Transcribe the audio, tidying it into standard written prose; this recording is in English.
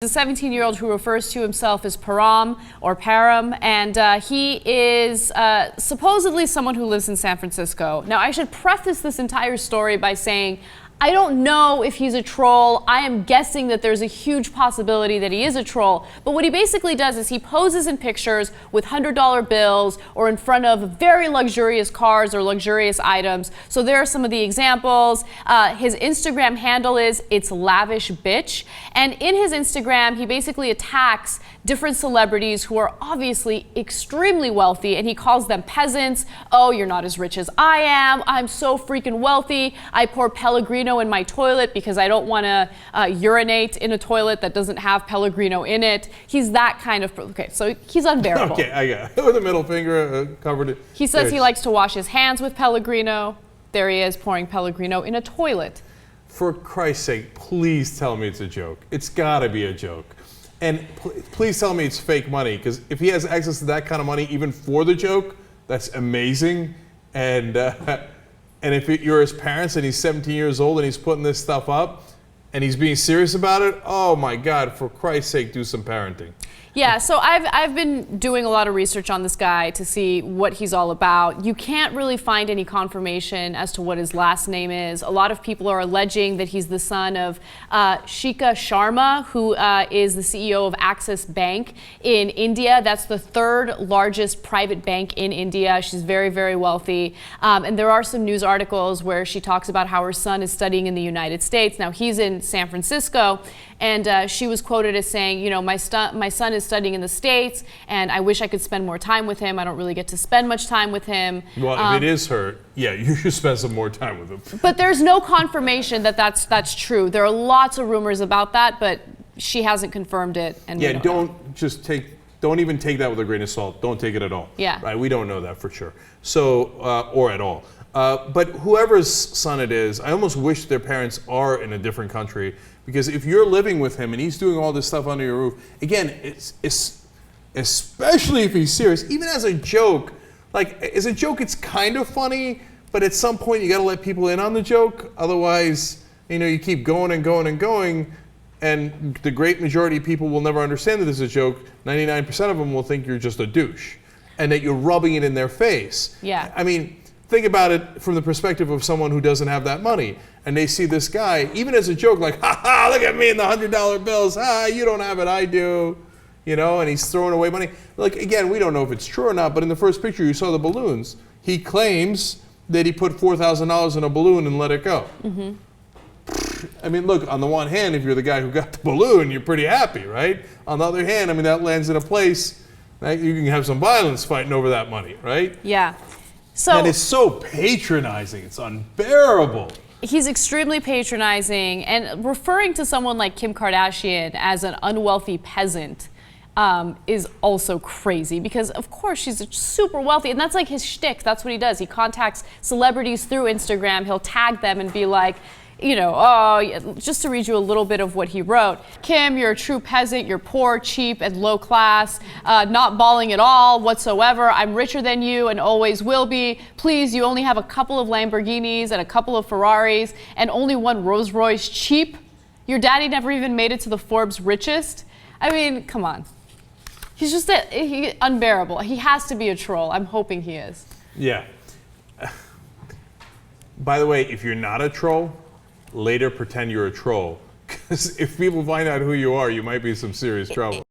A 17-year-old who refers to himself as Param or Param, and he is supposedly someone who lives in San Francisco. Now, I should preface this entire story by saying I don't know if he's a troll. I am guessing that there's a huge possibility that he is a troll. But what he basically does is he poses in pictures with $100 bills or in front of very luxurious cars or luxurious items. So there are some of the examples. His Instagram handle is It's Lavish Bitch. And in his Instagram, he basically attacks different celebrities who are obviously extremely wealthy, and he calls them peasants. Oh, you're not as rich as I am. I'm so freaking wealthy. I pour Pellegrino in my toilet because I don't want to urinate in a toilet that doesn't have Pellegrino in it. He's that kind of, okay, so he's unbearable. Okay, I got it. With a middle finger covered it. He says he likes to wash his hands with Pellegrino. There he is pouring Pellegrino in a toilet. For Christ's sake, please tell me it's a joke. It's gotta be a joke. And please tell me it's fake money, because if he has access to that kind of money, even for the joke, that's amazing. And if you're his parents and he's 17 years old and he's putting this stuff up and he's being serious about it, oh my God, for Christ's sake, do some parenting. Yeah, so I've been doing a lot of research on this guy to see what he's all about. You can't really find any confirmation as to what his last name is. A lot of people are alleging that he's the son of Shikha Sharma, who is the CEO of Axis Bank in India. That's the third largest private bank in India. She's very, very wealthy. And there are some news articles where she talks about how her son is studying in the United States. Now, he's in San Francisco, and she was quoted as saying, you know, my son is studying in the States, and I wish I could spend more time with him. I don't really get to spend much time with him. Well, if it is her, yeah, you should spend some more time with him. But there's no confirmation that that's true. There are lots of rumors about that, but she hasn't confirmed it. And yeah, don't even take that with a grain of salt. Don't take it at all. Yeah. Right, we don't know that for sure. So, or at all. But whoever's son it is, I almost wish their parents are in a different country, because if you're living with him and he's doing all this stuff under your roof, again, it's especially if he's serious, even as a joke, like as a joke, it's kind of funny, but at some point you got to let people in on the joke. Otherwise, you know, you keep going and going and going, and the great majority of people will never understand that it's a joke. 99% of them will think you're just a douche and that you're rubbing it in their face. Yeah. I mean, think about it from the perspective of someone who doesn't have that money, and they see this guy, even as a joke, like, ha ha, look at me in the $100 bills, ha, you don't have it, I do, you know, and he's throwing away money. Like, again, we don't know if it's true or not, but in the first picture you saw the balloons. He claims that he put $4,000 in a balloon and let it go. Mm-hmm. I mean, look, on the one hand, if you're the guy who got the balloon, you're pretty happy, right? On the other hand, I mean, that lands in a place that you can have some violence fighting over that money, right? Yeah. So, and it's so patronizing, it's unbearable. He's extremely patronizing, and referring to someone like Kim Kardashian as an unwealthy peasant is also crazy, because of course she's super wealthy, and that's like his shtick. That's what he does. He contacts celebrities through Instagram. He'll tag them and be like, you know, oh, just to read you a little bit of what he wrote. Kim, you're a true peasant. You're poor, cheap, and low class. Not balling at all whatsoever. I'm richer than you and always will be. Please, you only have a couple of Lamborghinis and a couple of Ferraris and only one Rolls Royce cheap. Your daddy never even made it to the Forbes richest. I mean, come on. He's just unbearable. He has to be a troll. I'm hoping he is. Yeah. By the way, if you're not a troll, later pretend you're a troll, because if people find out who you are, you might be in some serious trouble.